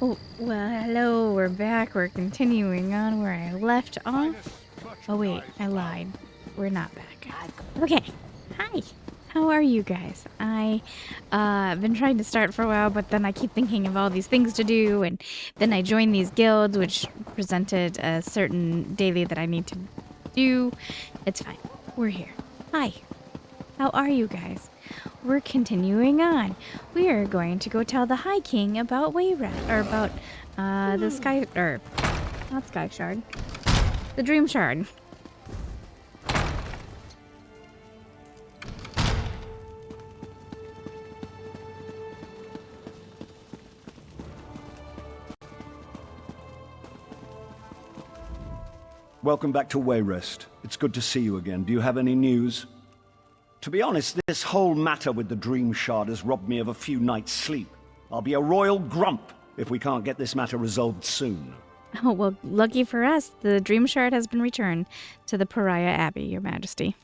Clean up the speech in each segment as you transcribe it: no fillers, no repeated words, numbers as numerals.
Oh, well, hello, we're back. We're continuing on where I left off. Oh, wait, I lied. We're not back. Okay, hi. How are you guys? I've been trying to start for a while, but then I keep thinking of all these things to do, and then I joined these guilds, which presented a certain daily that I need to do. It's fine. We're here. Hi. How are you guys? We're continuing on. We are going to go tell the High King about Wayrat, or about the Sky, or not Sky Shard, the Dream Shard. Welcome back to Wayrest. It's good to see you again. Do you have any news? To be honest, this whole matter with the Dream Shard has robbed me of a few nights' sleep. I'll be a royal grump if we can't get this matter resolved soon. Oh, well, lucky for us, the Dream Shard has been returned to the Pariah Abbey, Your Majesty.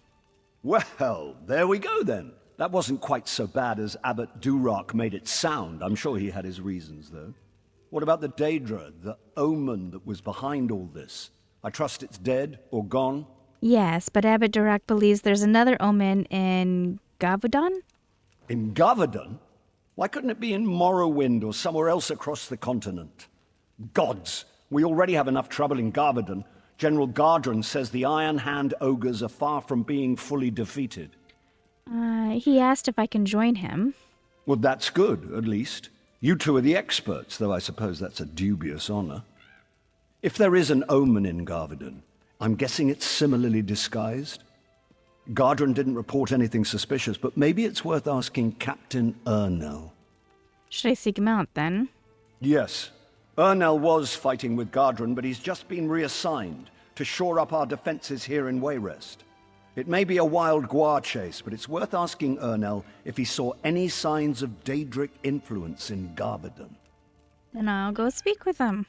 Well, there we go then. That wasn't quite so bad as Abbot Duroc made it sound. I'm sure he had his reasons, though. What about the Daedra, the omen that was behind all this? I trust it's dead or gone? Yes, but Abbot Duroc believes there's another omen in Gavaudan? In Gavaudan? Why couldn't it be in Morrowind or somewhere else across the continent? Gods! We already have enough trouble in Gavaudan. General Gardren says the Iron Hand ogres are far from being fully defeated. He asked if I can join him. Well, that's good, at least. You two are the experts, though I suppose that's a dubious honor. If there is an omen in Gavaudan, I'm guessing it's similarly disguised. Gardren didn't report anything suspicious, but maybe it's worth asking Captain Ernell. Should I seek him out, then? Yes. Ernell was fighting with Gardren, but he's just been reassigned to shore up our defenses here in Wayrest. It may be a wild guar chase, but it's worth asking Ernell if he saw any signs of Daedric influence in Gavaudan. Then I'll go speak with him.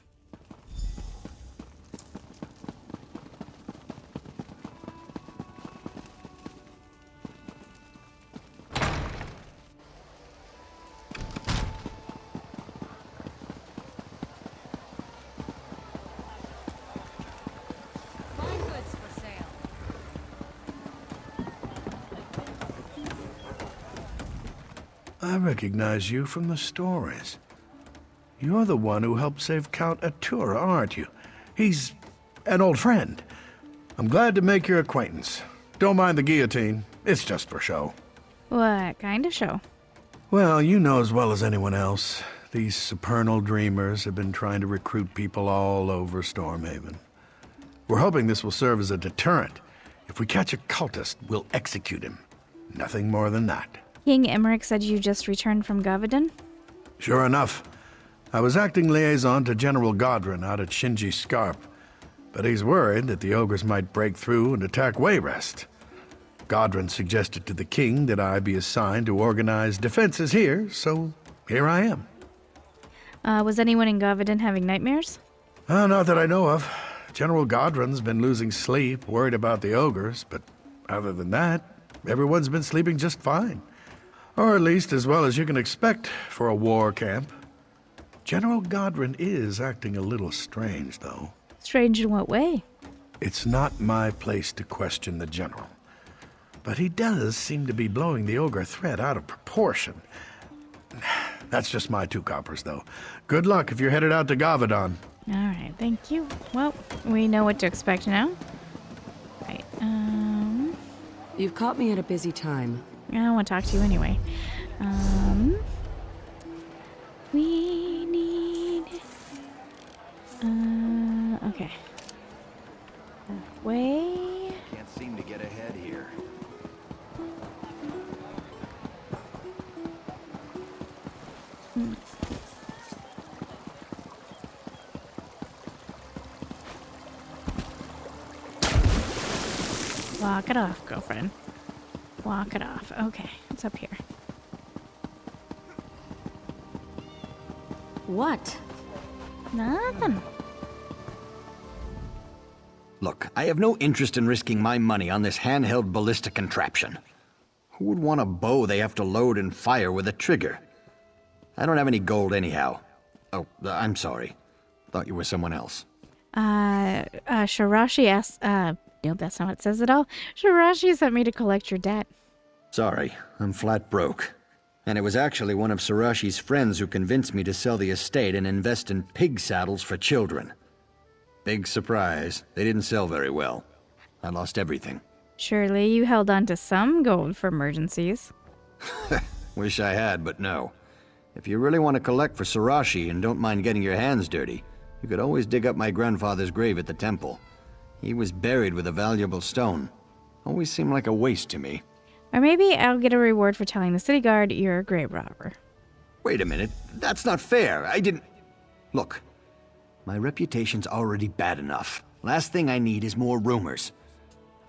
I recognize you from the stories. You're the one who helped save Count Atura, aren't you? He's an old friend. I'm glad to make your acquaintance. Don't mind the guillotine. It's just for show. What kind of show? Well, you know as well as anyone else, these supernal dreamers have been trying to recruit people all over Stormhaven. We're hoping this will serve as a deterrent. If we catch a cultist, we'll execute him. Nothing more than that. King Emmerich said you just returned from Gavaudan? Sure enough. I was acting liaison to General Gardren out at Shinji Scarp, but he's worried that the ogres might break through and attack Wayrest. Gardren suggested to the king that I be assigned to organize defenses here, so here I am. Was anyone in Gavaudan having nightmares? Not that I know of. General Gardren's been losing sleep, worried about the ogres, but other than that, everyone's been sleeping just fine. Or at least as well as you can expect for a war camp. General Gardren is acting a little strange, though. Strange in what way? It's not my place to question the general. But he does seem to be blowing the ogre threat out of proportion. That's just my 2 coppers, though. Good luck if you're headed out to Gavaudan. All right, thank you. Well, we know what to expect now. Right, You've caught me at a busy time. I don't want to talk to you anyway. We need... okay. That way... Can't seem to get ahead here. Walk it off, girlfriend. Walk it off. Okay, it's up here. What? Nothing. Look, I have no interest in risking my money on this handheld ballistic contraption. Who would want a bow they have to load and fire with a trigger? I don't have any gold anyhow. Oh, I'm sorry. Thought you were someone else. Shirashi asked, nope, that's not what it says at all. Shirashi sent me to collect your debt. Sorry, I'm flat broke. And it was actually one of Sarashi's friends who convinced me to sell the estate and invest in pig saddles for children. Big surprise, they didn't sell very well. I lost everything. Surely you held on to some gold for emergencies. Wish I had, but no. If you really want to collect for Sarashi and don't mind getting your hands dirty, you could always dig up my grandfather's grave at the temple. He was buried with a valuable stone. Always seemed like a waste to me. Or maybe I'll get a reward for telling the city guard you're a grave robber. Wait a minute, that's not fair. I didn't... Look, my reputation's already bad enough. Last thing I need is more rumors.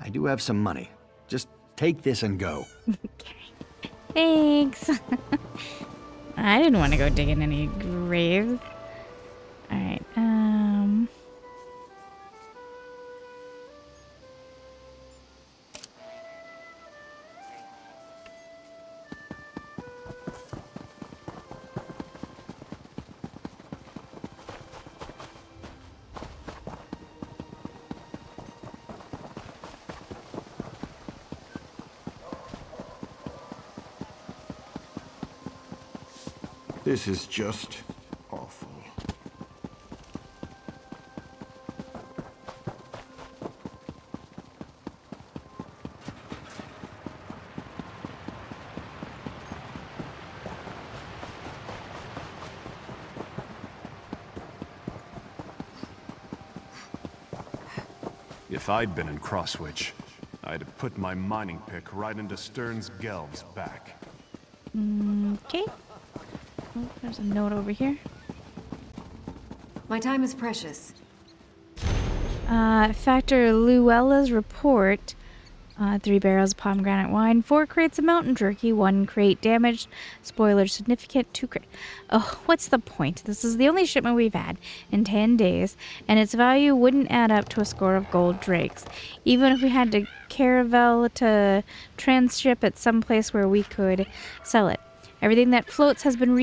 I do have some money. Just take this and go. Okay. Thanks. I didn't want to go digging any graves. Alright, This is just awful. If I'd been in Crosswitch, I'd have put my mining pick right into Stern's Gelb's back. okay. Oh, there's a note over here. My time is precious. Factor Luella's report. 3 barrels of pomegranate wine, 4 crates of mountain jerky, 1 crate damaged, spoiler significant, 2 crate. Oh, what's the point? This is the only shipment we've had in 10 days, and its value wouldn't add up to a score of gold drakes, even if we had to caravel to transship it someplace where we could sell it. Everything that floats has been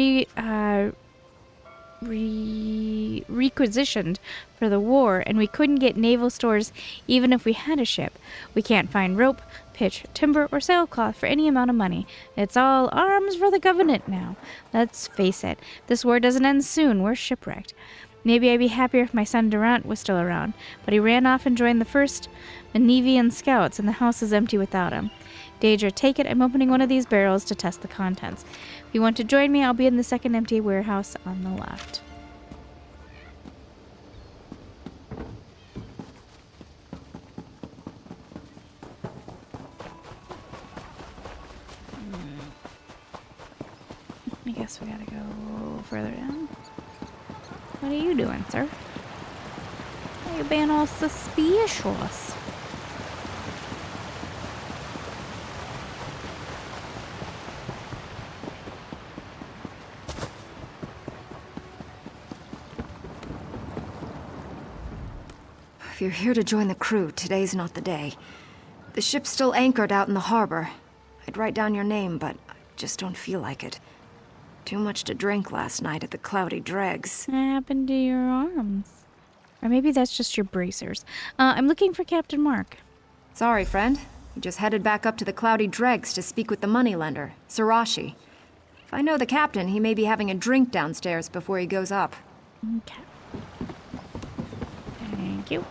requisitioned for the war, and we couldn't get naval stores even if we had a ship. We can't find rope, pitch, timber, or sailcloth for any amount of money. It's all arms for the Covenant now. Let's face it, this war doesn't end soon. We're shipwrecked. Maybe I'd be happier if my son Durant was still around, but he ran off and joined the first Mneavian scouts, and the house is empty without him. Daedra, take it. I'm opening one of these barrels to test the contents. If you want to join me, I'll be in the second empty warehouse on the left. I guess we gotta go further down. What are you doing, sir? Why are you being all suspicious? If you're here to join the crew, today's not the day. The ship's still anchored out in the harbor. I'd write down your name, but I just don't feel like it. Too much to drink last night at the Cloudy Dregs. What happened to your arms? Or maybe that's just your bracers. I'm looking for Captain Mark. Sorry, friend. He just headed back up to the Cloudy Dregs to speak with the moneylender, Sarashi. If I know the captain, he may be having a drink downstairs before he goes up. Okay. Thank you.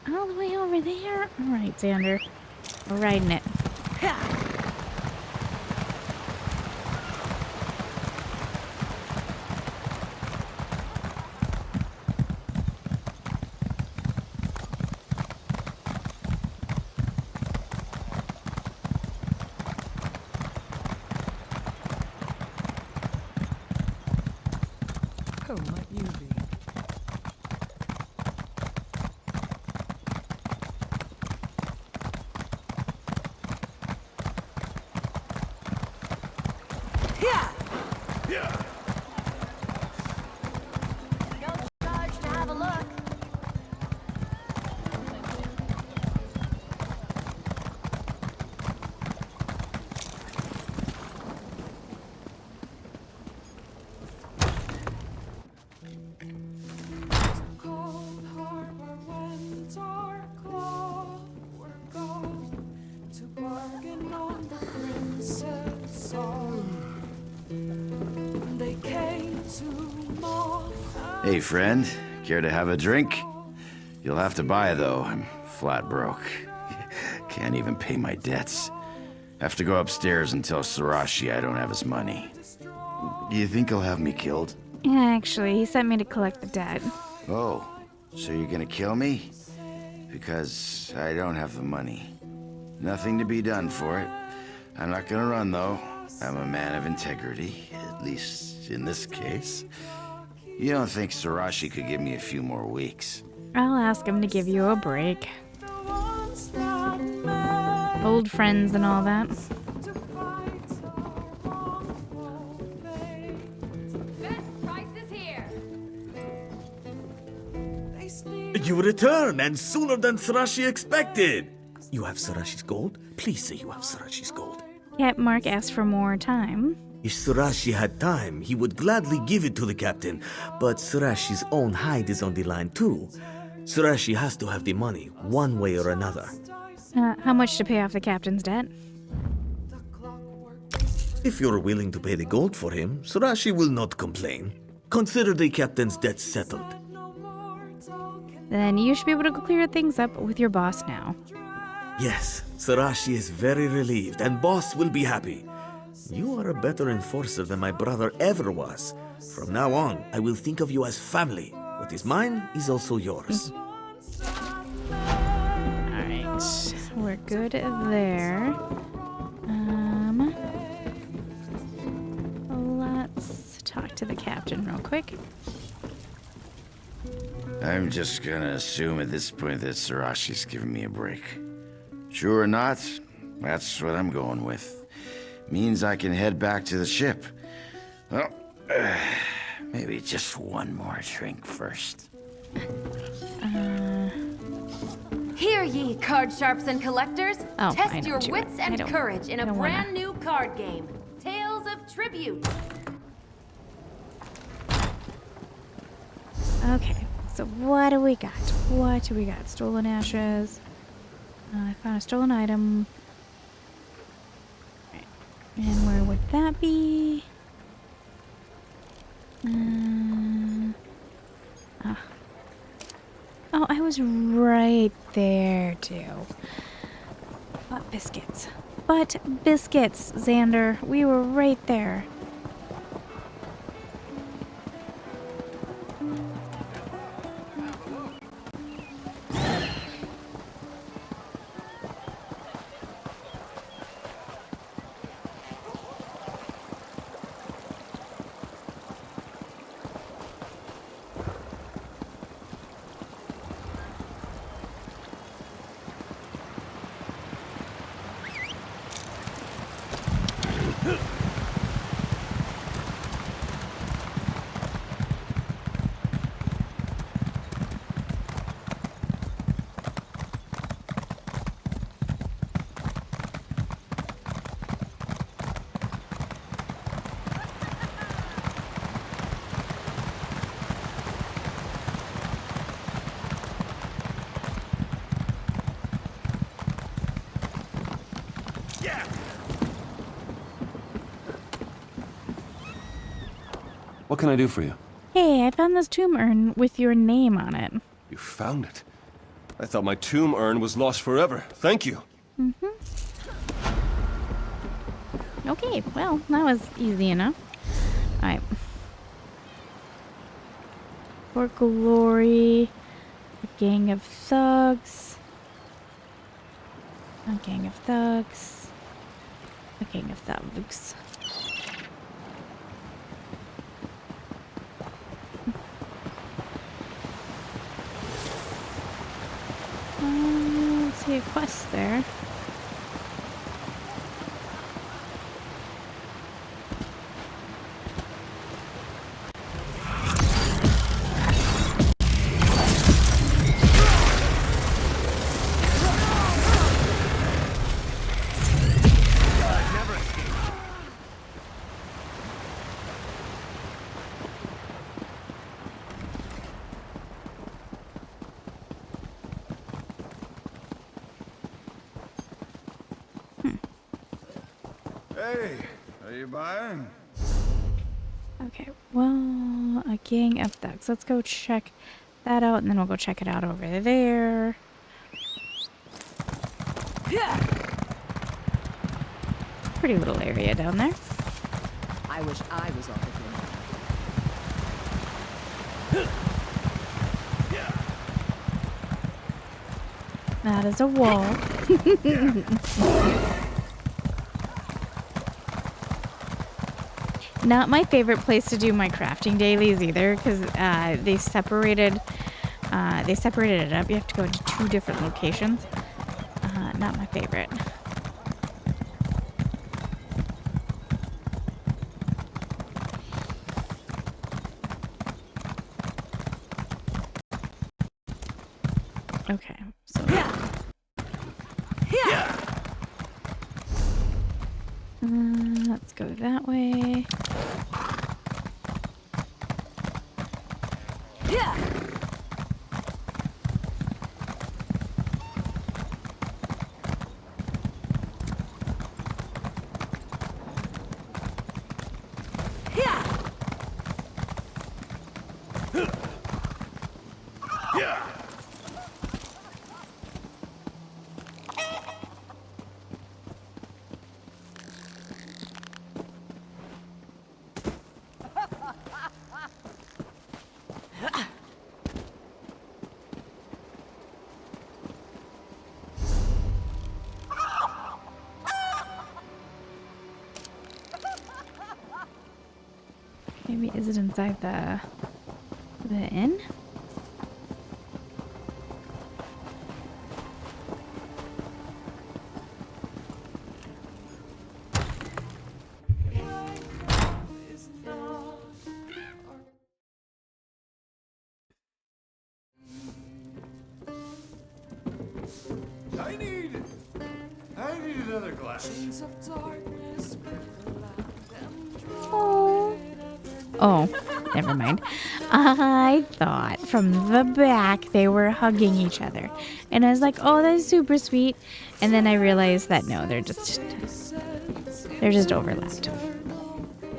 All the way over there? Alright, Xander. We're riding it. Who might you be? Hey, friend. Care to have a drink? You'll have to buy, though. I'm flat broke. Can't even pay my debts. Have to go upstairs and tell Sarashi I don't have his money. You think he'll have me killed? Actually, he sent me to collect the debt. Oh, so you're gonna kill me? Because I don't have the money. Nothing to be done for it. I'm not gonna run, though. I'm a man of integrity, at least in this case. You don't think Sarashi could give me a few more weeks? I'll ask him to give you a break. Old friends and all that. You return, and sooner than Sarashi expected! You have Sarashi's gold? Please say you have Sarashi's gold. Cat Mark asked for more time. If Sarashi had time, he would gladly give it to the captain, but Sarashi's own hide is on the line too. Sarashi has to have the money, one way or another. How much to pay off the captain's debt? If you're willing to pay the gold for him, Sarashi will not complain. Consider the captain's debt settled. Then you should be able to clear things up with your boss now. Yes, Sarashi is very relieved, and boss will be happy. You are a better enforcer than my brother ever was. From now on, I will think of you as family. What is mine is also yours. Alright, we're good there. Let's talk to the captain real quick. I'm just gonna assume at this point that Sarashi's giving me a break. True or not, that's what I'm going with. Means I can head back to the ship. Well, maybe just one more drink first. Hear ye, card sharps and collectors. Oh, Test your wits and courage in a brand new card game. Tales of Tribute. Okay, so what do we got? What do we got? Stolen ashes. I found a stolen item. Right. And where would that be? Oh, I was right there, too. Butt biscuits. Butt biscuits, Xander. We were right there. What can I do for you? Hey, I found this tomb urn with your name on it. You found it? I thought my tomb urn was lost forever. Thank you. Okay, well, that was easy enough. Alright. For glory, a gang of thugs. A gang of thugs. A gang of thugs. Let's see a quest there. Hey, are you buying? Okay, well, a gang of thugs. Let's go check that out, and then we'll go check it out over there. Pretty little area down there. I wish I was off the That is a wall. Not my favorite place to do my crafting dailies either, because they separated it up. You have to go to 2 different locations. Not my favorite. Okay, so let's go that way. Maybe is it inside the inn? I need another glass. Oh, never mind. I thought from the back they were hugging each other. And I was like, oh, that's super sweet. And then I realized that no, they're just overlapped.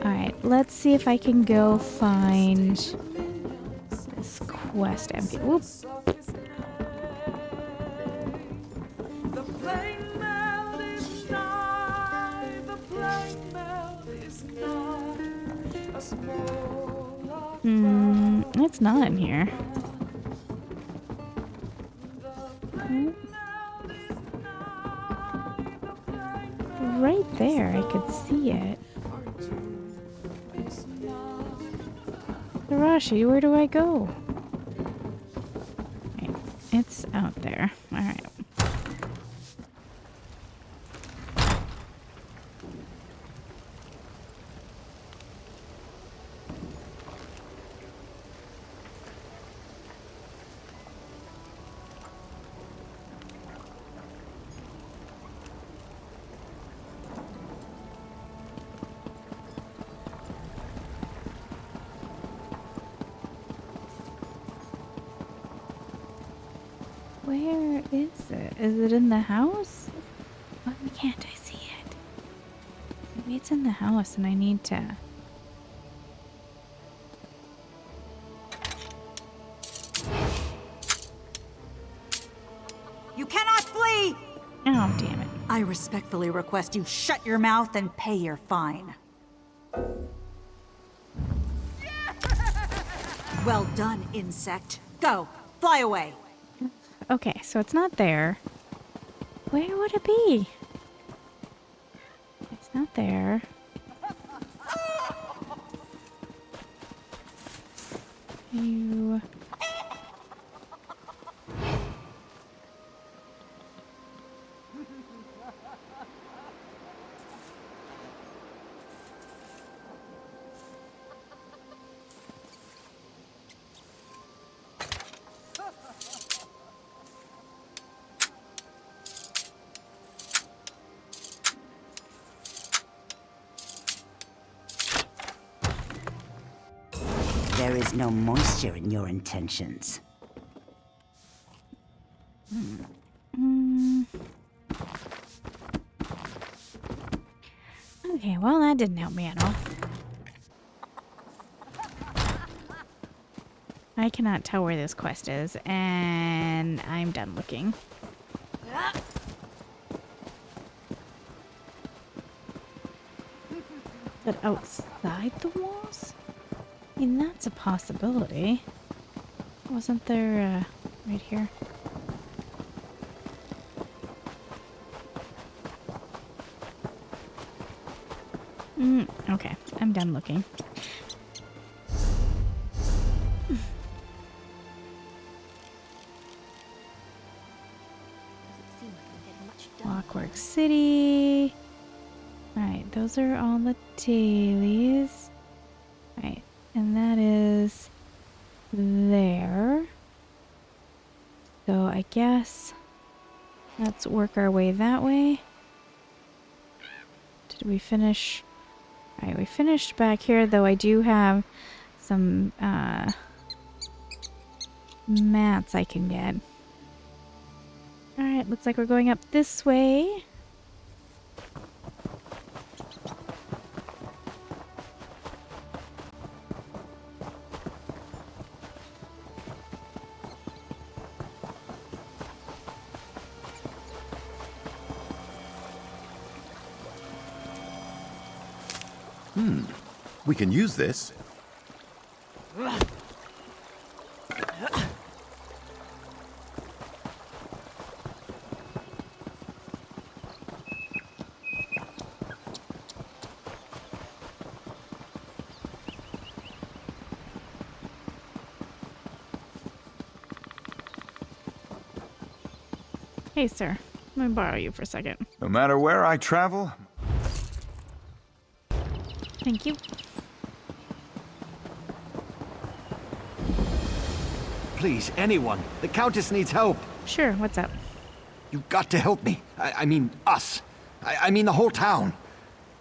Alright, let's see if I can go find this quest empty. Whoop. It's not in here. Right there, I could see it. Sarashi, where do I go? Right, it's out there. Alright. Where is it? Is it in the house? Why can't I see it? Maybe it's in the house and I need to... You cannot flee! Oh, damn it. I respectfully request you shut your mouth and pay your fine. Well done, insect. Go, fly away. Okay, so it's not there. Where would it be? It's not there. You... There is no moisture in your intentions. Okay, well, that didn't help me at all. I cannot tell where this quest is, and I'm done looking. But outside the walls? I mean, that's a possibility. Wasn't there, right here? Okay, I'm done looking. Clockwork City. Alright, those are all the dailies. Alright, and that is there. So I guess let's work our way that way. Did we finish? Alright, we finished back here, though I do have some mats I can get. Alright, looks like we're going up this way. We can use this. Hey, sir. Let me borrow you for a second. No matter where I travel. Thank you. Please, anyone. The Countess needs help. Sure, what's up? You've got to help me. I mean, us. I mean the whole town.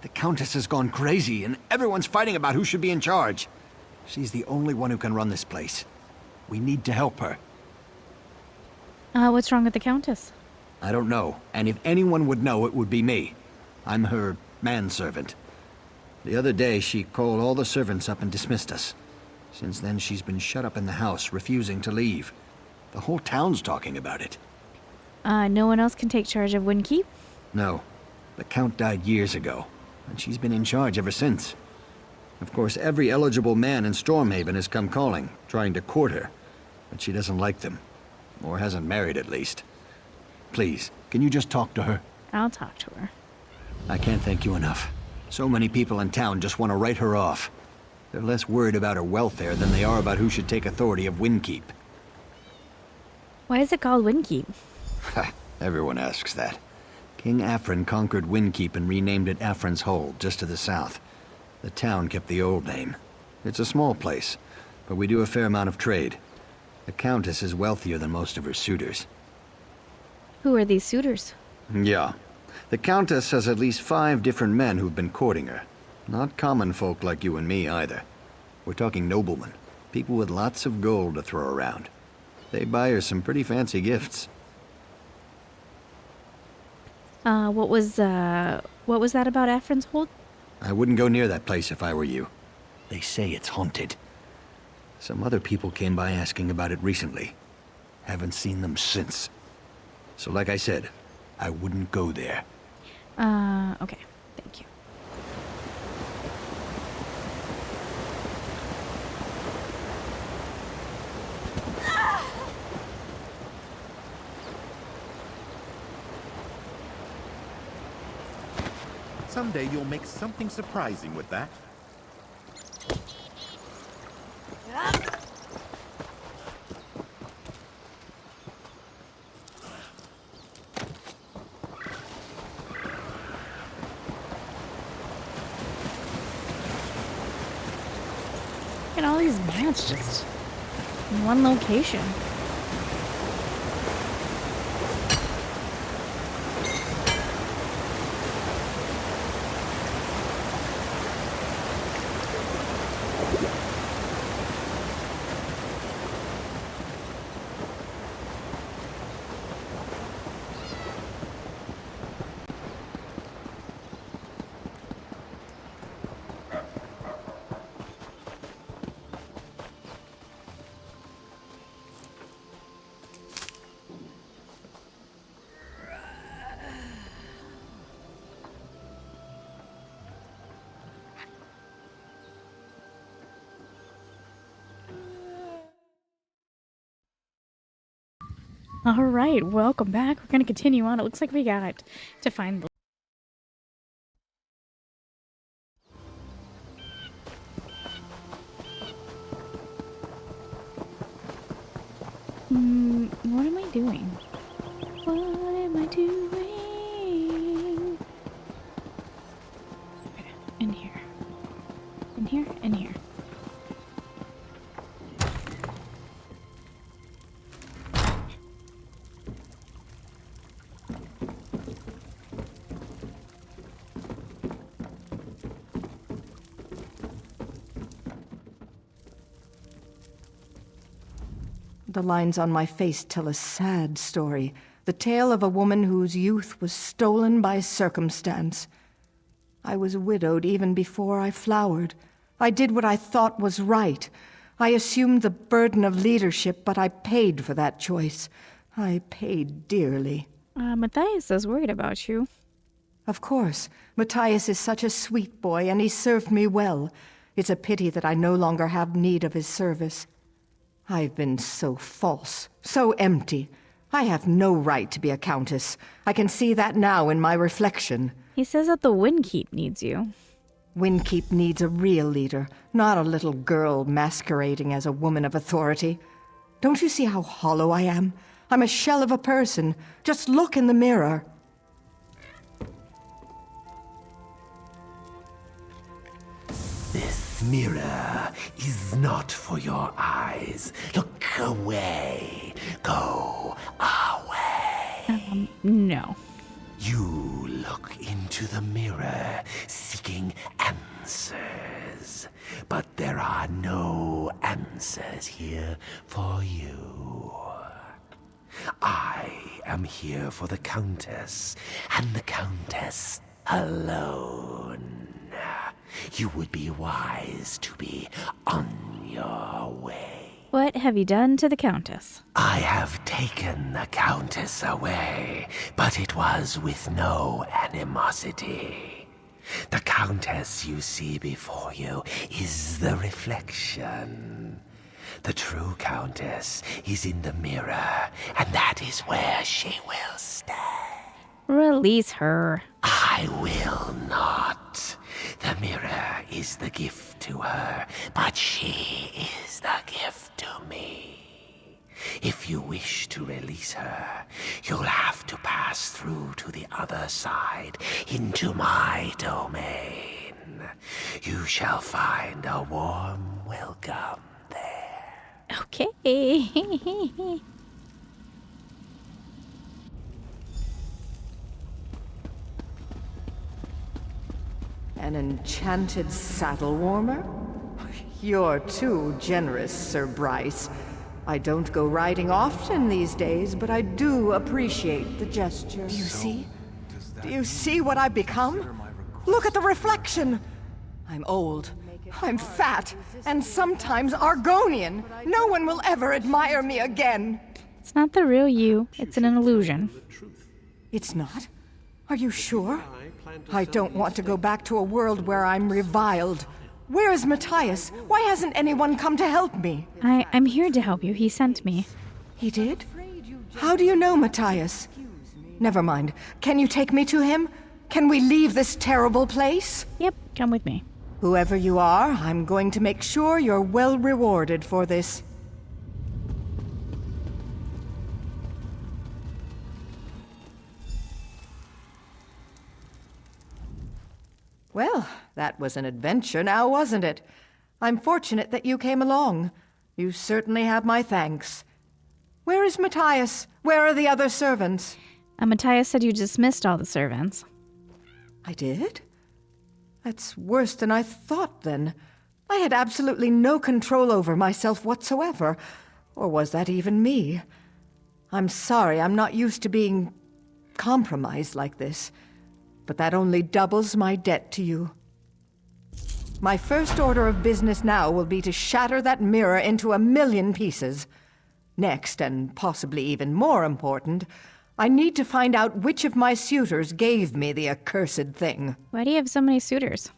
The Countess has gone crazy, and everyone's fighting about who should be in charge. She's the only one who can run this place. We need to help her. What's wrong with the Countess? I don't know, and if anyone would know, it would be me. I'm her manservant. The other day, she called all the servants up and dismissed us. Since then, she's been shut up in the house, refusing to leave. The whole town's talking about it. No one else can take charge of Windkeep? No. The Count died years ago, and she's been in charge ever since. Of course, every eligible man in Stormhaven has come calling, trying to court her. But she doesn't like them. Or hasn't married, at least. Please, can you just talk to her? I'll talk to her. I can't thank you enough. So many people in town just want to write her off. They're less worried about her welfare than they are about who should take authority of Windkeep. Why is it called Windkeep? Everyone asks that. King Afrin conquered Windkeep and renamed it Afrin's Hold, just to the south. The town kept the old name. It's a small place, but we do a fair amount of trade. The Countess is wealthier than most of her suitors. Who are these suitors? Yeah. The Countess has at least 5 different men who've been courting her. Not common folk like you and me, either. We're talking noblemen. People with lots of gold to throw around. They buy her some pretty fancy gifts. What was that about Afrin's Hold? I wouldn't go near that place if I were you. They say it's haunted. Some other people came by asking about it recently. Haven't seen them since. So like I said, I wouldn't go there. Okay. Thank you. Someday you'll make something surprising with that. Look at all these mats just in one location. All right, welcome back. We're going to continue on. It looks like we got to find the... What am I doing? What am I doing? Okay, in here. In here, in here. The lines on my face tell a sad story. The tale of a woman whose youth was stolen by circumstance. I was widowed even before I flowered. I did what I thought was right. I assumed the burden of leadership, but I paid for that choice. I paid dearly. Matthias is worried about you. Of course. Matthias is such a sweet boy, and he served me well. It's a pity that I no longer have need of his service. I've been so false, so empty. I have no right to be a countess. I can see that now in my reflection. He says that the Windkeep needs you. Windkeep needs a real leader, not a little girl masquerading as a woman of authority. Don't you see how hollow I am? I'm a shell of a person. Just look in the mirror. This mirror is not for your eyes. Look away. Go away. No. You look into the mirror seeking answers. But there are no answers here for you. I am here for the Countess, and the Countess alone. You would be wise to be on your way. What have you done to the Countess? I have taken the Countess away, but it was with no animosity. The Countess you see before you is the reflection. The true Countess is in the mirror, and that is where she will stay. Release her. I will not. The mirror is the gift to her, but she is the gift to me. If you wish to release her, you'll have to pass through to the other side, into my domain. You shall find a warm welcome there. Okay. An enchanted saddle warmer? You're too generous, Sir Bryce. I don't go riding often these days, but I do appreciate the gesture. Do you see? Do you see what I've become? Look at the reflection! I'm old, I'm fat, and sometimes Argonian. No one will ever admire me again. It's not the real you. It's an illusion. It's not? Are you sure? I don't want to go back to a world where I'm reviled. Where is Matthias? Why hasn't anyone come to help me? I'm here to help you. He sent me. He did? How do you know Matthias? Never mind. Can you take me to him? Can we leave this terrible place? Yep, come with me. Whoever you are, I'm going to make sure you're well rewarded for this. Well, that was an adventure now, wasn't it? I'm fortunate that you came along. You certainly have my thanks. Where is Matthias? Where are the other servants? Matthias said you dismissed all the servants. I did? That's worse than I thought, then. I had absolutely no control over myself whatsoever. Or was that even me? I'm sorry, I'm not used to being compromised like this. But that only doubles my debt to you. My first order of business now will be to shatter that mirror into 1,000,000 pieces. Next, and possibly even more important, I need to find out which of my suitors gave me the accursed thing. Why do you have so many suitors?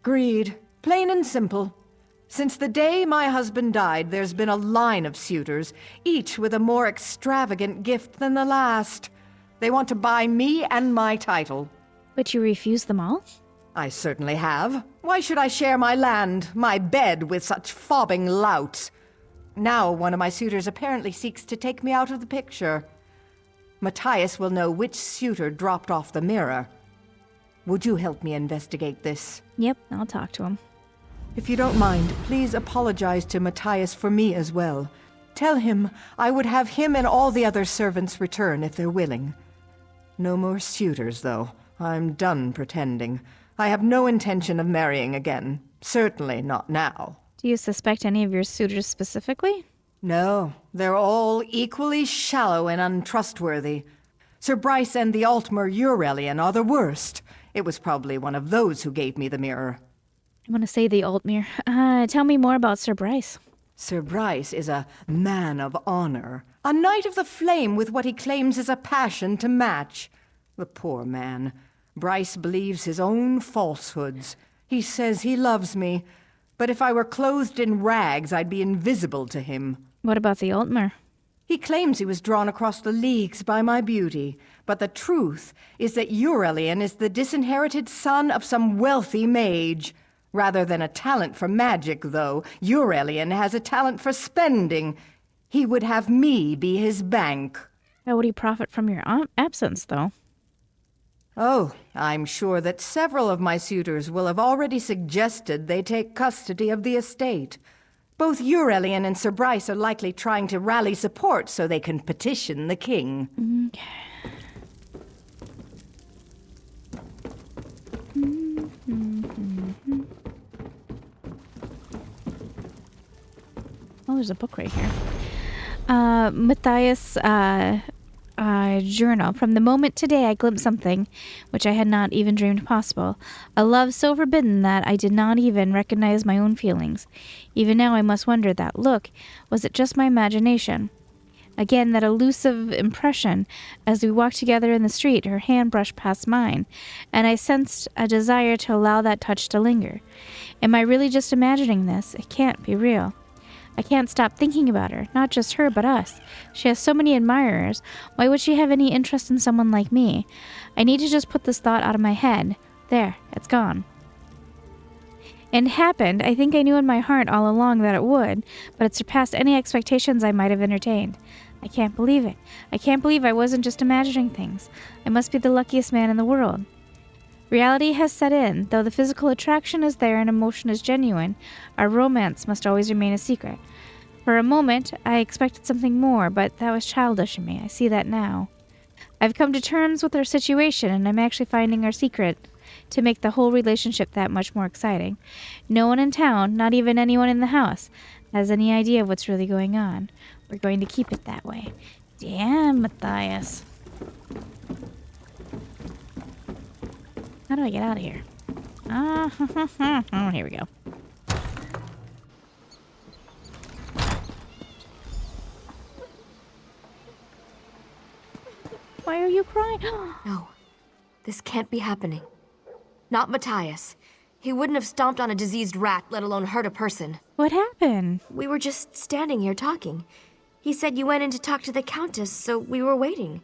Greed. Plain and simple. Since the day my husband died, there's been a line of suitors, each with a more extravagant gift than the last. They want to buy me and my title. But you refused them all? I certainly have. Why should I share my land, my bed, with such fobbing louts? Now one of my suitors apparently seeks to take me out of the picture. Matthias will know which suitor dropped off the mirror. Would you help me investigate this? Yep, I'll talk to him. If you don't mind, please apologize to Matthias for me as well. Tell him I would have him and all the other servants return if they're willing. No more suitors, though. I'm done pretending. I have no intention of marrying again. Certainly not now. Do you suspect any of your suitors specifically? No, they're all equally shallow and untrustworthy. Sir Bryce and the Altmer Urelian are the worst. It was probably one of those who gave me the mirror. I want to say the Altmer. Tell me more about Sir Bryce. Sir Bryce is a man of honor. A knight of the flame with what he claims is a passion to match. The poor man. Bryce believes his own falsehoods. He says he loves me, but if I were clothed in rags, I'd be invisible to him. What about the Altmer? He claims he was drawn across the leagues by my beauty, but the truth is that Urelian is the disinherited son of some wealthy mage. Rather than a talent for magic, though, Urelian has a talent for spending. He would have me be his bank. How would he profit from your absence, though? Oh, I'm sure that several of my suitors will have already suggested they take custody of the estate. Both Urelian and Sir Bryce are likely trying to rally support so they can petition the king. Okay. Oh, there's a book right here. Matthias' journal. From the moment today I glimpsed something which I had not even dreamed possible. A love so forbidden that I did not even recognize my own feelings. Even now I must wonder that look. Was it just my imagination? Again, that elusive impression. As we walked together in the street, her hand brushed past mine, and I sensed a desire to allow that touch to linger. Am I really just imagining this? It can't be real. I can't stop thinking about her. Not just her, but us. She has so many admirers. Why would she have any interest in someone like me? I need to just put this thought out of my head. There, it's gone. And it happened. I think I knew in my heart all along that it would, but it surpassed any expectations I might have entertained. I can't believe it. I can't believe I wasn't just imagining things. I must be the luckiest man in the world. Reality has set in. Though the physical attraction is there and emotion is genuine, our romance must always remain a secret. For a moment, I expected something more, but that was childish in me. I see that now. I've come to terms with our situation, and I'm actually finding our secret to make the whole relationship that much more exciting. No one in town, not even anyone in the house, has any idea of what's really going on. We're going to keep it that way. Damn, Matthias. How do I get out of here? Oh, here we go. Why are you crying? No, this can't be happening. Not Matthias. He wouldn't have stomped on a diseased rat, let alone hurt a person. What happened? We were just standing here talking. He said you went in to talk to the Countess, so we were waiting.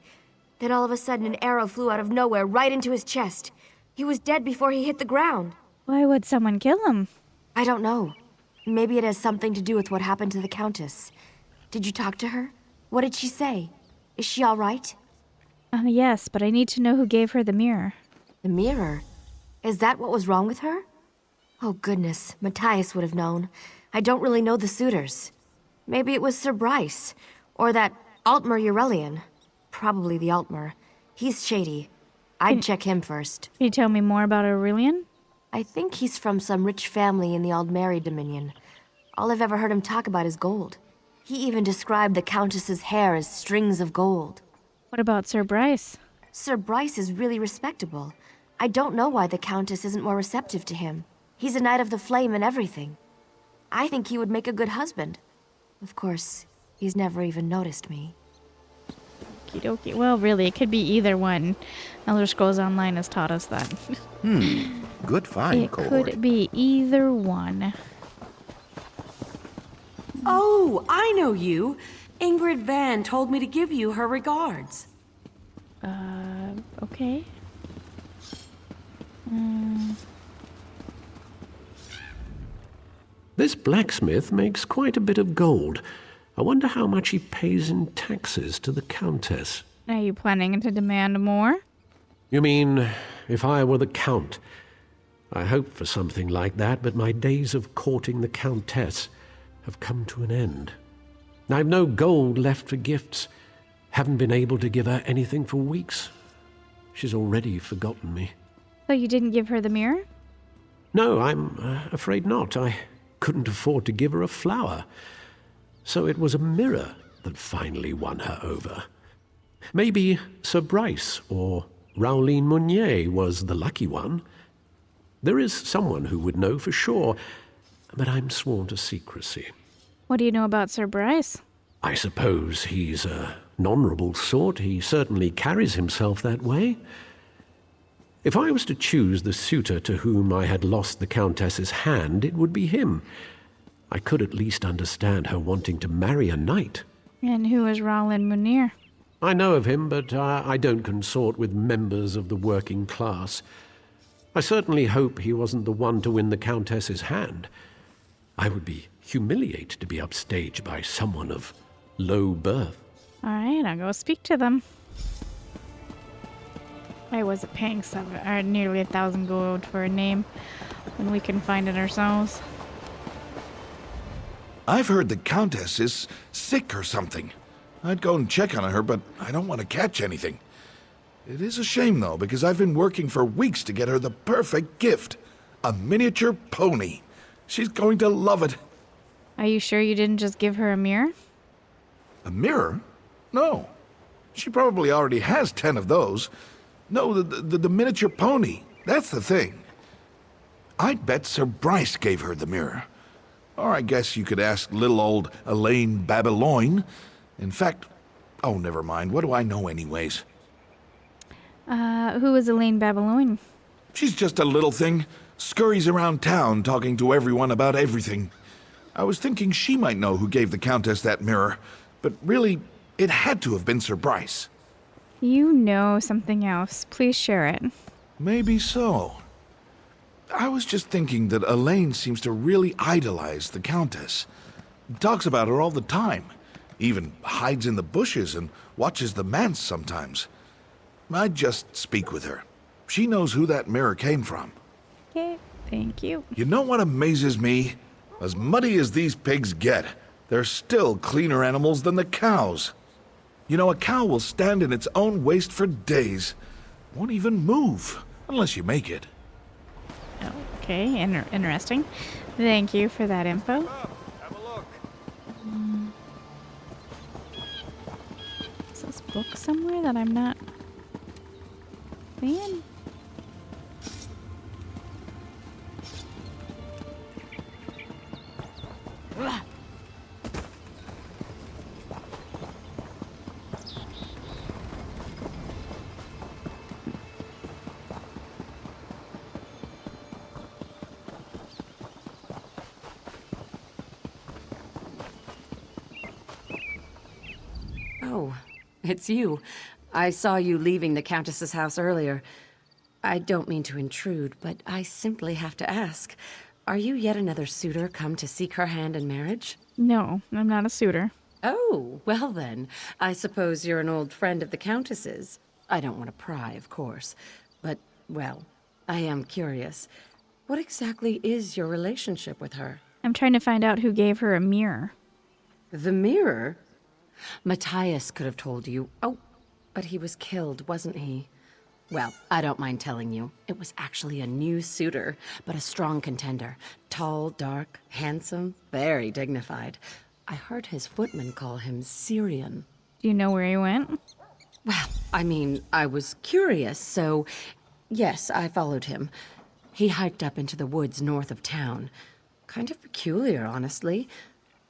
Then all of a sudden an arrow flew out of nowhere right into his chest. He was dead before he hit the ground. Why would someone kill him? I don't know. Maybe it has something to do with what happened to the Countess. Did you talk to her? What did she say? Is she all right? Yes, but I need to know who gave her the mirror. The mirror? Is that what was wrong with her? Oh goodness, Matthias would have known. I don't really know the suitors. Maybe it was Sir Bryce, or that Altmer Urelian. Probably the Altmer. He's shady. I'd check him first. Can you tell me more about Aurelian? I think he's from some rich family in the Aldmeri Dominion. All I've ever heard him talk about is gold. He even described the Countess's hair as strings of gold. What about Sir Bryce? Sir Bryce is really respectable. I don't know why the Countess isn't more receptive to him. He's a Knight of the Flame and everything. I think he would make a good husband. Of course, he's never even noticed me. Okie dokie. Well, really, it could be either one. Elder Scrolls Online has taught us that. Good find, It could be either one. Oh, I know you. Ingrid Van told me to give you her regards. Okay. This blacksmith makes quite a bit of gold. I wonder how much he pays in taxes to the Countess. Are you planning to demand more? You mean, if I were the Count? I hoped for something like that, but my days of courting the Countess have come to an end. I've no gold left for gifts. Haven't been able to give her anything for weeks. She's already forgotten me. So you didn't give her the mirror? No, I'm afraid not. I couldn't afford to give her a flower. So it was a mirror that finally won her over. Maybe Sir Bryce or Rowleen Munier was the lucky one. There is someone who would know for sure, but I'm sworn to secrecy. What do you know about Sir Bryce? I suppose he's an honourable sort. He certainly carries himself that way. If I was to choose the suitor to whom I had lost the Countess's hand, it would be him. I could at least understand her wanting to marry a knight. And who is Rowland Munir? I know of him, but I don't consort with members of the working class. I certainly hope he wasn't the one to win the Countess's hand. I would be humiliated to be upstaged by someone of low birth. All right, I'll go speak to them. I wasn't paying nearly 1,000 gold for a name when we can find it ourselves. I've heard the Countess is sick or something. I'd go and check on her, but I don't want to catch anything. It is a shame, though, because I've been working for weeks to get her the perfect gift. A miniature pony. She's going to love it. Are you sure you didn't just give her a mirror? A mirror? No. She probably already has 10 of those. No, the miniature pony. That's the thing. I'd bet Sir Bryce gave her the mirror. Or I guess you could ask little old Elaine Babeloine. In fact, oh, never mind. What do I know anyways? Who is Elaine Babeloine? She's just a little thing. Scurries around town talking to everyone about everything. I was thinking she might know who gave the Countess that mirror. But really, it had to have been Sir Bryce. You know something else. Please share it. Maybe so. I was just thinking that Elaine seems to really idolize the Countess. Talks about her all the time. Even hides in the bushes and watches the manse sometimes. I'd just speak with her. She knows who that mirror came from. Okay, thank you. You know what amazes me? As muddy as these pigs get, they're still cleaner animals than the cows. You know, a cow will stand in its own waste for days. Won't even move, unless you make it. Okay, interesting. Thank you for that info. Have a look. Is this book somewhere that I'm not seeing? Oh, it's you. I saw you leaving the Countess's house earlier. I don't mean to intrude, but I simply have to ask. Are you yet another suitor come to seek her hand in marriage? No, I'm not a suitor. Oh, well then. I suppose you're an old friend of the Countess's. I don't want to pry, of course. But, well, I am curious. What exactly is your relationship with her? I'm trying to find out who gave her a mirror. The mirror? Matthias could have told you. Oh, but he was killed, wasn't he? Well, I don't mind telling you. It was actually a new suitor, but a strong contender. Tall, dark, handsome, very dignified. I heard his footman call him Syrian. Do you know where he went? Well, I mean, I was curious, so yes, I followed him. He hiked up into the woods north of town. Kind of peculiar, honestly.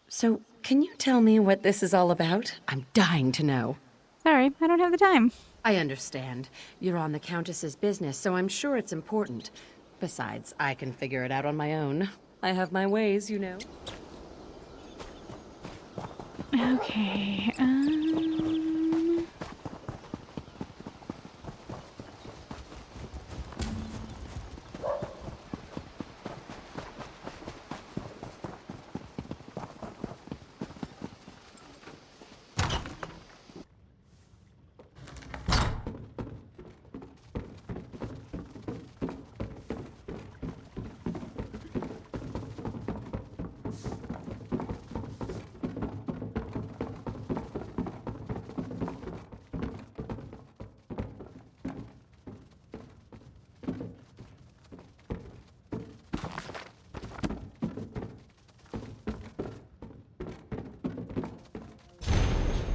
So, can you tell me what this is all about? I'm dying to know. Sorry, I don't have the time. I understand. You're on the Countess's business, so I'm sure it's important. Besides, I can figure it out on my own. I have my ways, you know. Okay,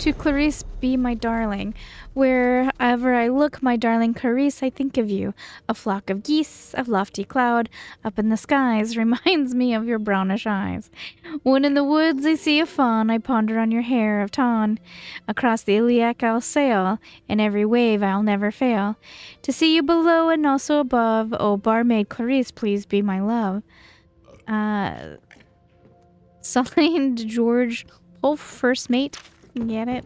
To Clarice, be my darling. Wherever I look, my darling Clarice, I think of you. A flock of geese, a lofty cloud, up in the skies, reminds me of your brownish eyes. When in the woods I see a fawn, I ponder on your hair of tawn. Across the Iliac I'll sail, in every wave I'll never fail. To see you below and also above, oh barmaid Clarice, please be my love. Signed George Wolf, first mate. Get it?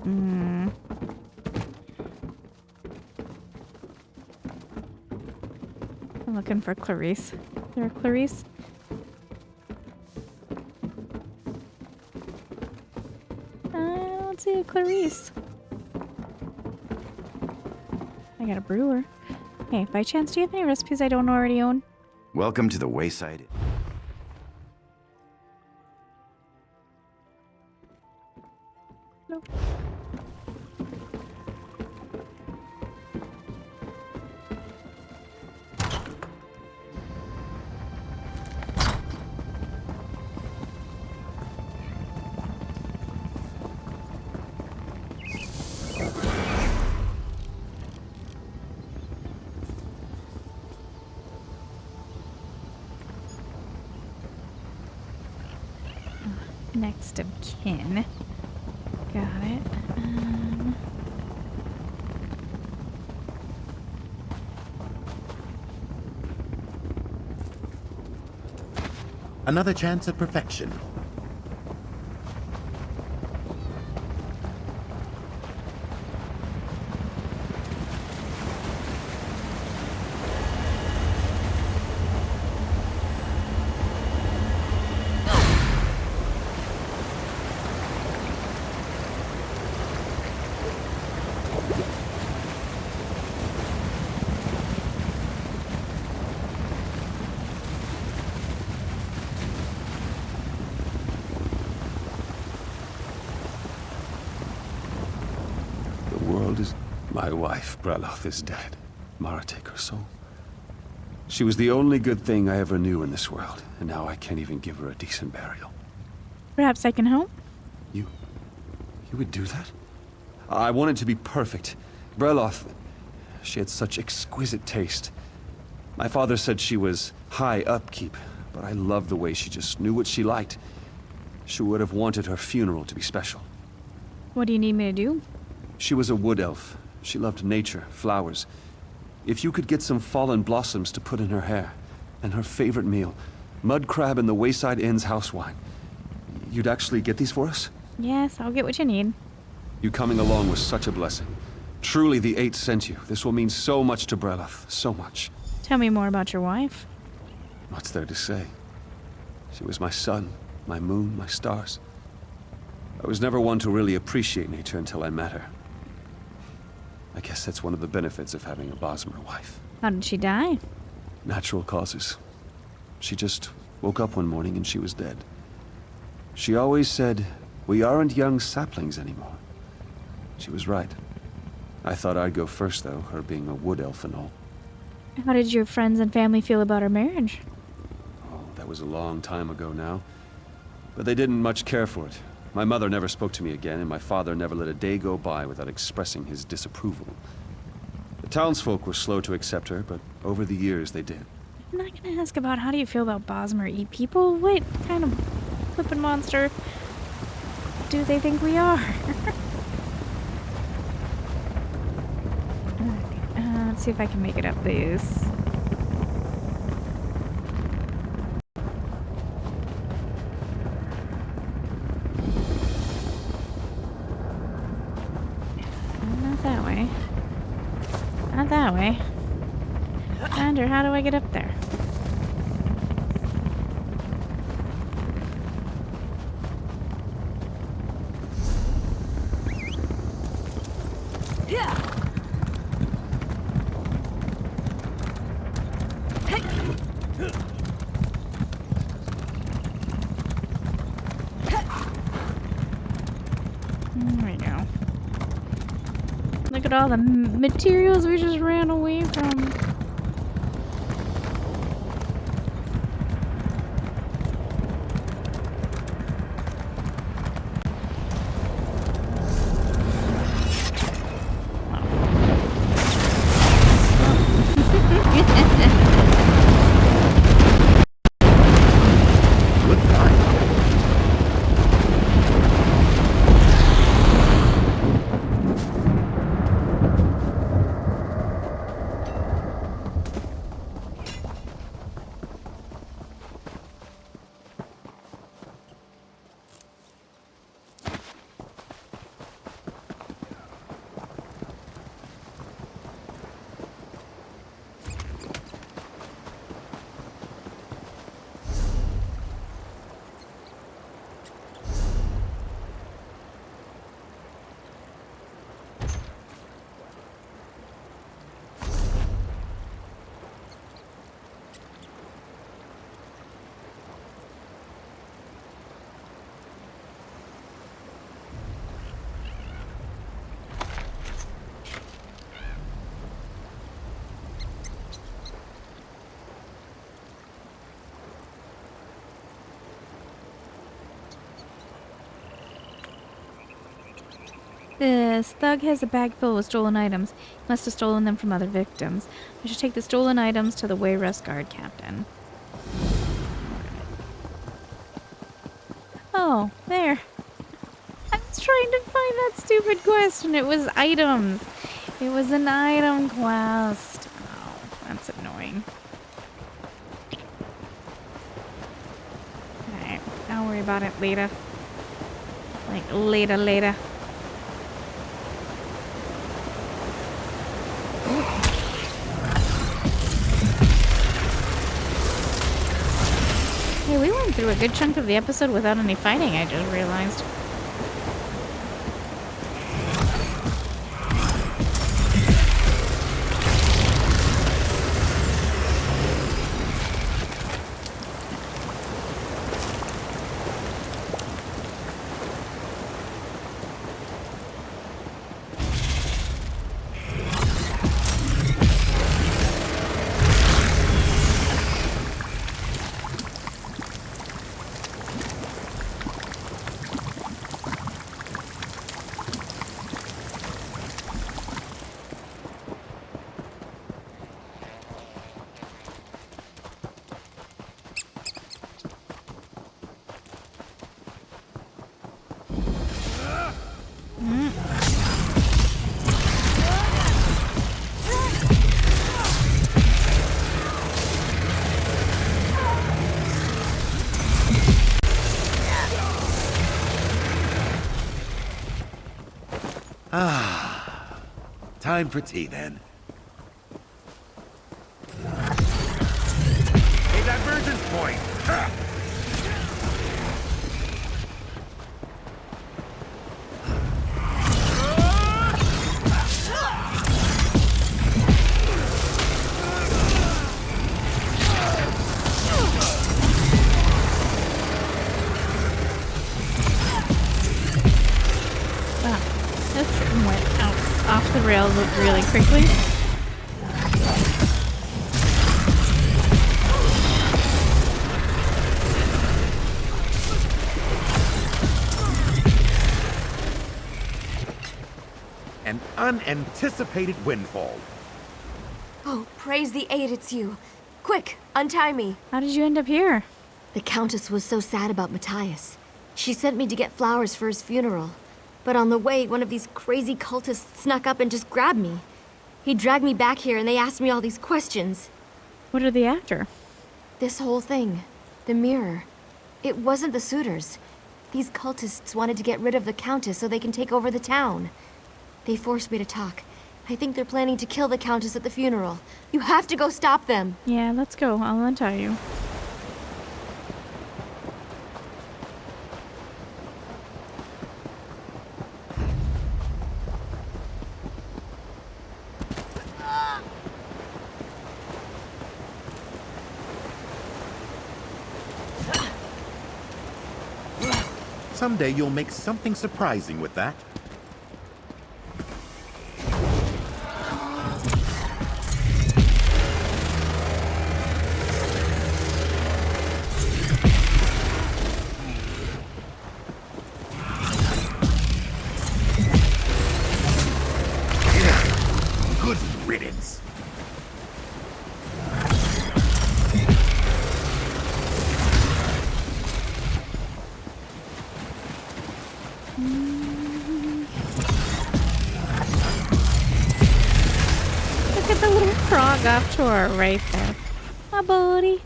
I'm looking for Clarice. Is there a Clarice? I don't see a Clarice. I got a brewer. Hey, by chance, do you have any recipes I don't already own? Welcome to the Wayside. Nope. Next of kin. Got it. Another chance at perfection. My wife, Breloth, is dead. Mara take her soul. She was the only good thing I ever knew in this world, and now I can't even give her a decent burial. Perhaps I can help? You would do that? I want it to be perfect. Breloth, she had such exquisite taste. My father said she was high upkeep, but I loved the way she just knew what she liked. She would have wanted her funeral to be special. What do you need me to do? She was a wood elf. She loved nature, flowers. If you could get some fallen blossoms to put in her hair, and her favorite meal, mud crab and the Wayside Inn's house wine. You'd actually get these for us? Yes, I'll get what you need. You coming along was such a blessing. Truly the Eight sent you. This will mean so much to Breloth, so much. Tell me more about your wife. What's there to say? She was my sun, my moon, my stars. I was never one to really appreciate nature until I met her. I guess that's one of the benefits of having a Bosmer wife. How did she die? Natural causes. She just woke up one morning and she was dead. She always said, "We aren't young saplings anymore." She was right. I thought I'd go first, though, her being a wood elf and all. How did your friends and family feel about our marriage? Oh, that was a long time ago now. But they didn't much care for it. My mother never spoke to me again, and my father never let a day go by without expressing his disapproval. The townsfolk were slow to accept her, but over the years they did. I'm not gonna ask about how do you feel about Bosmer eat people. What kind of flippin' monster do they think we are? Let's see if I can make it up these. that way. Andrew, how do I get up there? There we go. Look at all the materials we just ran away from. This thug has a bag full with stolen items. He must have stolen them from other victims. I should take the stolen items to the Wayrest Guard Captain. Oh, there. I was trying to find that stupid quest and it was items. It was an item quest. Oh, that's annoying. Alright, I'll worry about it later. Like, later. Hey, we went through a good chunk of the episode without any fighting, I just realized. Time for tea, then. A divergence point! Ha! Wow, this went out off the rails really quickly. An unanticipated windfall. Oh, praise the aid, it's you. Quick, untie me. How did you end up here? The Countess was so sad about Matthias. She sent me to get flowers for his funeral. But on the way, one of these crazy cultists snuck up and just grabbed me. He dragged me back here and they asked me all these questions. What are they after? This whole thing. The mirror. It wasn't the Suitors. These cultists wanted to get rid of the Countess so they can take over the town. They forced me to talk. I think they're planning to kill the Countess at the funeral. You have to go stop them. Yeah, let's go. I'll untie you. Someday you'll make something surprising with that. Good riddance. Look at the little frog off to our right there. Hi, buddy.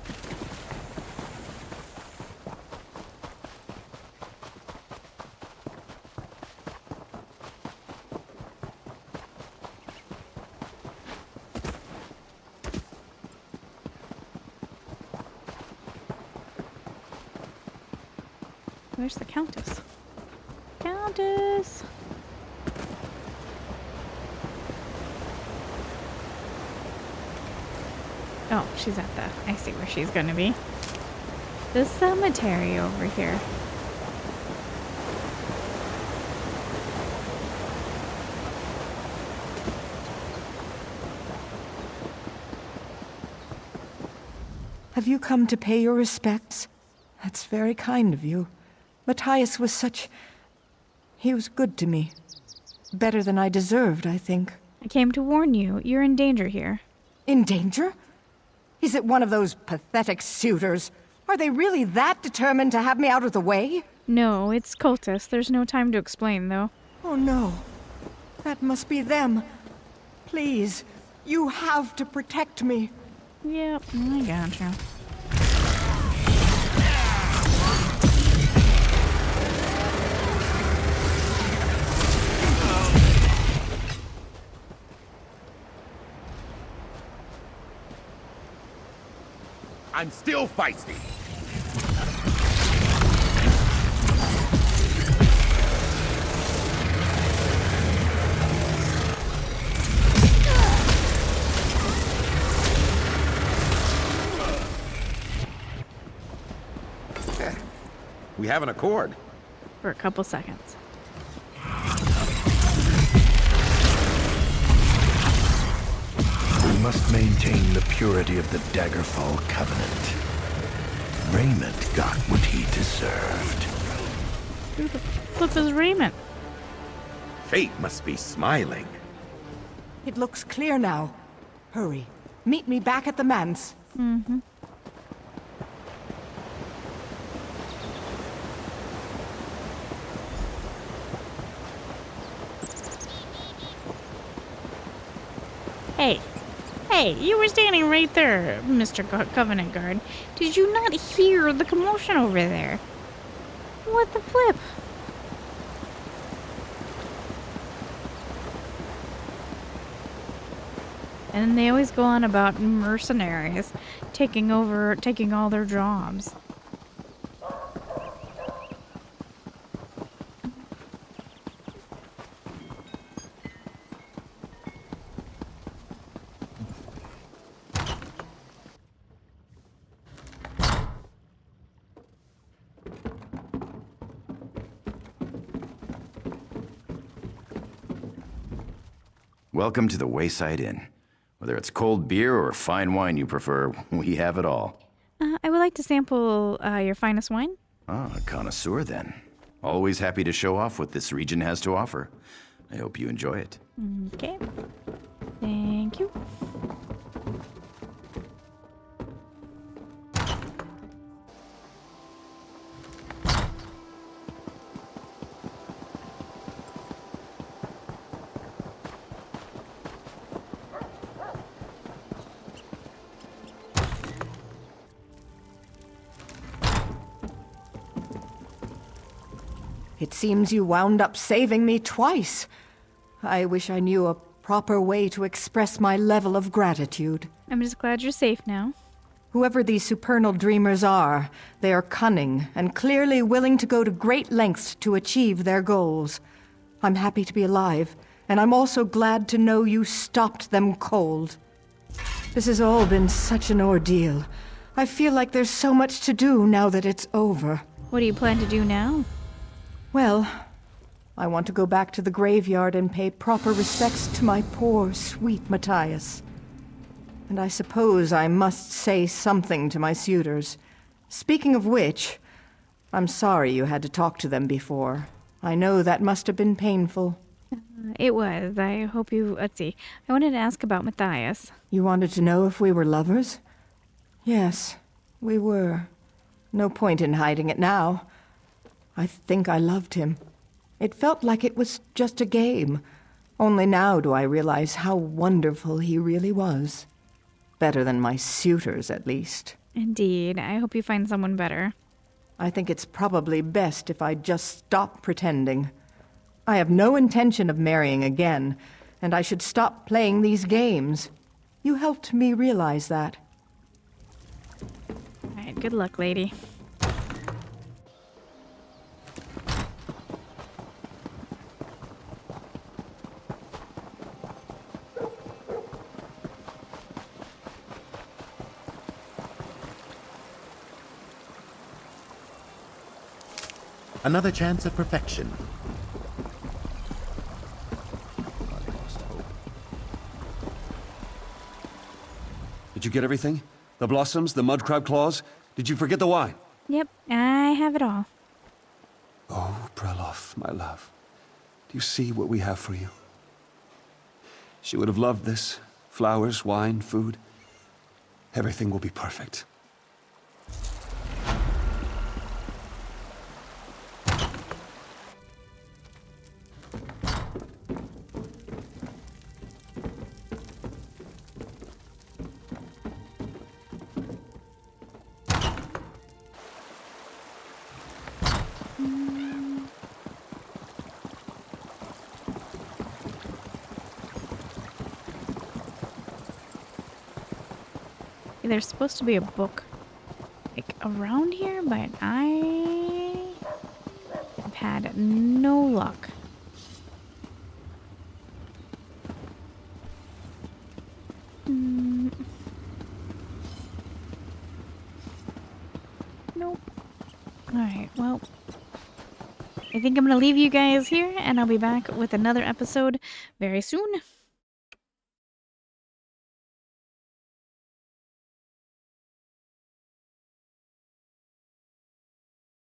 Where's the Countess? Countess! Oh, she's at the... I see where she's gonna be. The cemetery over here. Have you come to pay your respects? That's very kind of you. Matthias was such... He was good to me. Better than I deserved, I think. I came to warn you. You're in danger here. In danger? Is it one of those pathetic suitors? Are they really that determined to have me out of the way? No, it's cultists. There's no time to explain, though. Oh no. That must be them. Please, you have to protect me. Yep, I gotcha. I'm still feisty. We have an accord. For a couple seconds. We must maintain the purity of the Daggerfall Covenant. Raymond got what he deserved. Who the flip is Raymond? Fate must be smiling. It looks clear now. Hurry. Meet me back at the manse. Mm-hmm. Hey. Hey, you were standing right there, Mr. Covenant Guard. Did you not hear the commotion over there? What the flip? And they always go on about mercenaries taking all their jobs. Welcome to the Wayside Inn. Whether it's cold beer or fine wine you prefer, we have it all. I would like to sample your finest wine. Ah, a connoisseur then. Always happy to show off what this region has to offer. I hope you enjoy it. Okay. Thank you. It seems you wound up saving me twice. I wish I knew a proper way to express my level of gratitude. I'm just glad you're safe now. Whoever these supernal dreamers are, they are cunning and clearly willing to go to great lengths to achieve their goals. I'm happy to be alive, and I'm also glad to know you stopped them cold. This has all been such an ordeal. I feel like there's so much to do now that it's over. What do you plan to do now? Well, I want to go back to the graveyard and pay proper respects to my poor, sweet Matthias. And I suppose I must say something to my suitors. Speaking of which, I'm sorry you had to talk to them before. I know that must have been painful. It was. I hope you... Let's see. I wanted to ask about Matthias. You wanted to know if we were lovers? Yes, we were. No point in hiding it now. I think I loved him. It felt like it was just a game. Only now do I realize how wonderful he really was. Better than my suitors, at least. Indeed. I hope you find someone better. I think it's probably best if I just stop pretending. I have no intention of marrying again, and I should stop playing these games. You helped me realize that. All right, good luck, lady. Another chance at perfection. Did you get everything? The blossoms, the mud crab claws? Did you forget the wine? Yep, I have it all. Oh, Breloff, my love. Do you see what we have for you? She would have loved this. Flowers, wine, food. Everything will be perfect. There's supposed to be a book, like, around here, but I have had no luck. Nope. Alright, well, I think I'm gonna leave you guys here, and I'll be back with another episode very soon.